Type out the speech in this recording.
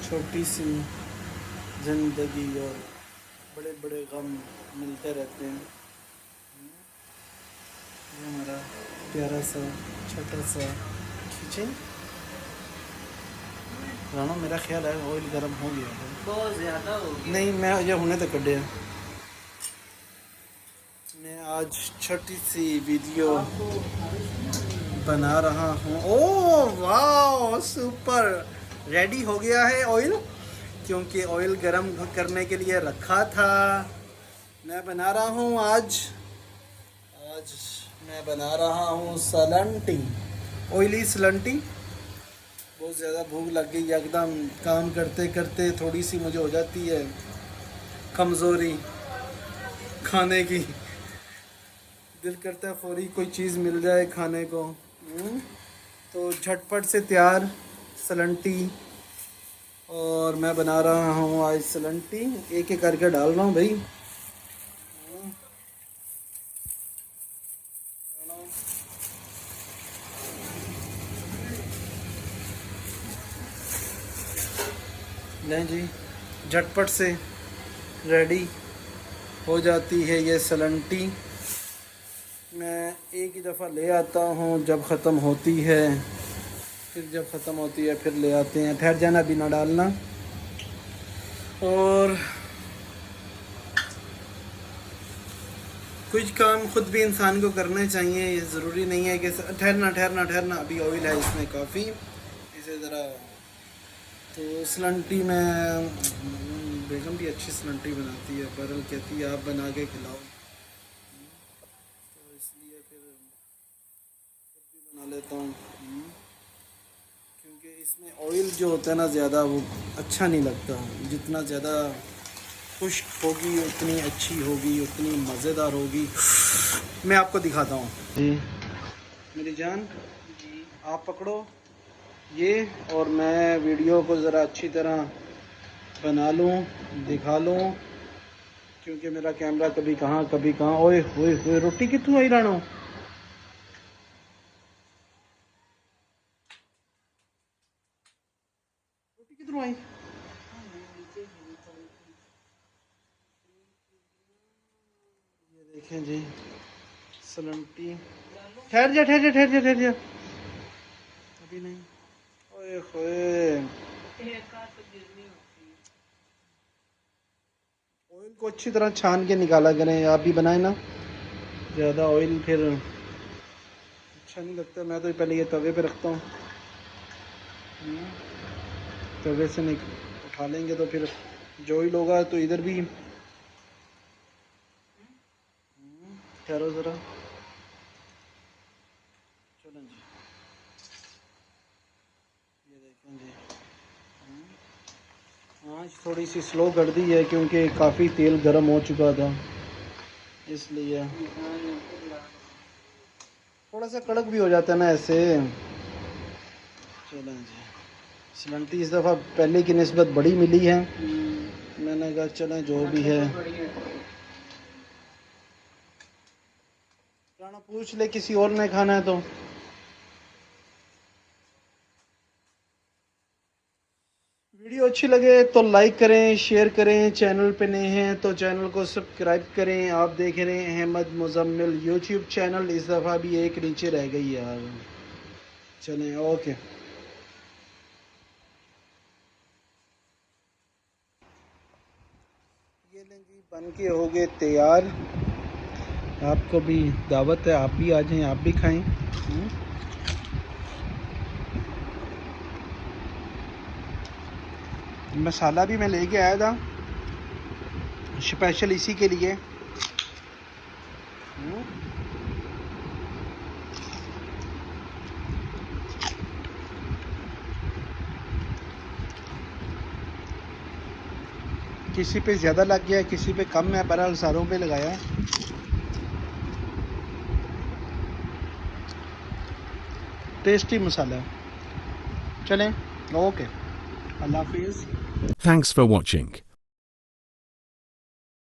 छोटी सी जिंदगी और बड़े बड़े गम मिलते रहते हैं। ये हमारा प्यारा सा छोटा सा किचन। राणा मेरा ख्याल है ऑयल गर्म हो गया है, बहुत ज़्यादा हो गया। नहीं मैं ये होने तक कटे। मैं आज छोटी सी वीडियो बना रहा हूँ। ओह वाह सुपर, रेडी हो गया है ऑयल, क्योंकि ऑयल गरम करने के लिए रखा था। मैं बना रहा हूँ आज मैं बना रहा हूँ सलंटी, ऑयली सलंटी। बहुत ज़्यादा भूख लग गई एकदम, काम करते करते थोड़ी सी मुझे हो जाती है कमज़ोरी खाने की। दिल करता है फौरी कोई चीज़ मिल जाए खाने को। तो झटपट से तैयार सलंटी, और मैं बना रहा हूँ आज सलंटी। एक एक करके डाल रहा हूँ भाई। लें जी, झटपट से रेडी हो जाती है ये सलंटी। मैं एक ही दफ़ा ले आता हूँ, जब ख़त्म होती है फिर जब ख़त्म होती है फिर ले आते हैं। ठहर जाना, भी ना डालना। और कुछ काम खुद भी इंसान को करने चाहिए, ये ज़रूरी नहीं है कि ठहरना ठहरना ठहरना। अभी ऑयल है इसमें काफ़ी, इसे ज़रा। तो सलंटी में बेगम भी अच्छी सलंटी बनाती है, बरल कहती है आप बना के खिलाओ, तो इसलिए फिर खुद भी बना लेता हूँ। क्योंकि इसमें ऑयल जो होता है ना ज़्यादा, वो अच्छा नहीं लगता। जितना ज़्यादा खुश्क होगी उतनी अच्छी होगी, उतनी मज़ेदार होगी। मैं आपको दिखाता हूँ जी मेरी जान जी, आप पकड़ो ये, और मैं वीडियो को ज़रा अच्छी तरह बना लूँ, दिखा लूँ, क्योंकि मेरा कैमरा कभी कहाँ कभी कहाँ। ओए होए होए, रोटी कितनी आई राणो? रोटी कितनी आई? ये देखें जी सलंटी। ठहर जा ठहर जा ठहर जा ठहर जा, अभी नहीं। ओए होए, ऑयल को अच्छी तरह छान के निकाला करें। आप भी बनाए ना, ज़्यादा ऑयल फिर अच्छा नहीं लगता। मैं तो पहले ये तवे पे रखता हूँ, तवे से उठा लेंगे तो फिर जो ऑयल होगा तो इधर भी। ठहरो ज़रा, चलें जी, ये देखें जी। आँच थोड़ी सी स्लो कर दी है क्योंकि काफ़ी तेल गर्म हो चुका था, इसलिए थोड़ा सा कड़क भी हो जाता है ना ऐसे। चलें जी, सलंटी इस दफ़ा पहले की निस्बत बड़ी मिली है। मैंने कहा चलें जो भी है। राणा पूछ ले किसी और ने खाना है तो। वीडियो अच्छी लगे तो लाइक करें, शेयर करें। चैनल पे नए हैं तो चैनल को सब्सक्राइब करें। आप देख रहे हैं अहमद मुजम्मिल यूट्यूब चैनल। इस दफ़ा भी एक नीचे रह गई यार। चलें ओके। ये लें जी, बन के हो गए तैयार। आपको भी दावत है, आप भी आ जाएं, आप भी खाएं। मसाला भी मैं लेके आया था स्पेशल इसी के लिए। किसी पे ज़्यादा लग गया, किसी पे कम है, बहरहाल सारों पे लगाया है। टेस्टी मसाला है। चलें ओके, अल्लाह हाफिज़। Thanks for watching.